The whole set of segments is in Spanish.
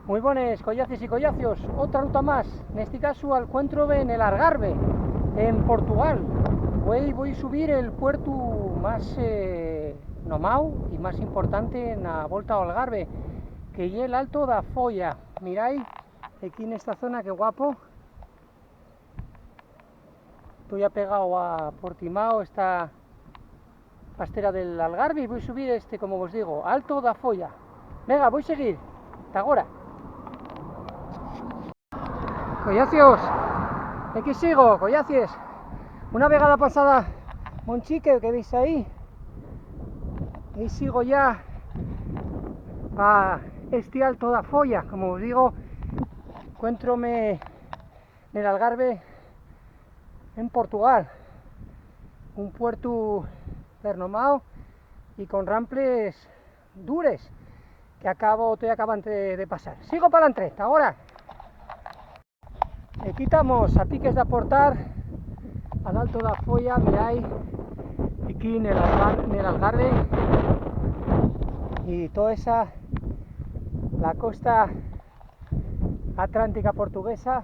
Muy buenas, collaces y collacios, otra ruta más, en este caso al encuentro en el Algarve, en Portugal. Hoy voy a subir el puerto más nomau y más importante en la volta ao Algarve, que es el Alto da Folla. Miráis, aquí en esta zona, qué guapo. Estoy apegado a Portimao, esta pastera del Algarve, y voy a subir como os digo, Alto da Folla. Venga, voy a seguir, hasta ahora. Collacios, aquí sigo, collacies. Una vegada pasada Monchique, que veis ahí, y sigo ya a este Alto da Folla. Como os digo, encuéntrome en el Algarve, en Portugal, un puerto pernomao y con ramples dures que estoy acabando de pasar. Sigo para adelante, ahora. Aquí estamos a piques de aportar al Alto da Folla, miráis, aquí en el Algarve, y toda esa, la costa atlántica portuguesa,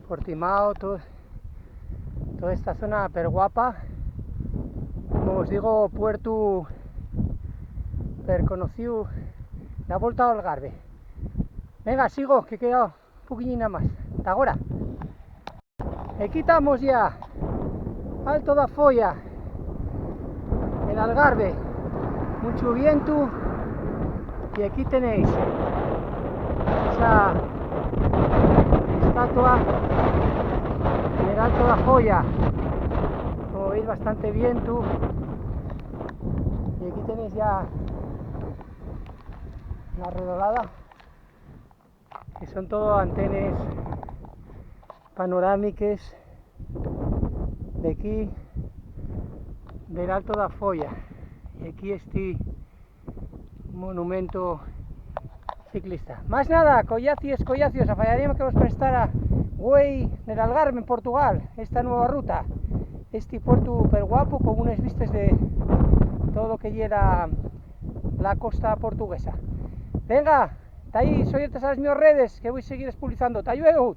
Portimao, toda esta zona per guapa. Como os digo, puerto per conocido, la volta ao Algarve. Venga, sigo, que queda un poquillina más. Hasta ahora. Aquí estamos ya, Alto da Folla, el Algarve, mucho viento, y aquí tenéis esa estatua del Alto da Folla. Como veis, bastante viento, y aquí tenéis ya la redolada, que son todo antenas panorámicas de aquí del Alto da Folla. Y aquí este monumento ciclista. Más nada, collacios, afallaríamos que os prestara güey del Algarve en Portugal, esta nueva ruta, este puerto super guapo con unas vistas de todo lo que llega la costa portuguesa. Venga, está ahí, soy a las mis redes, que voy a seguir expulsando. Tayueu.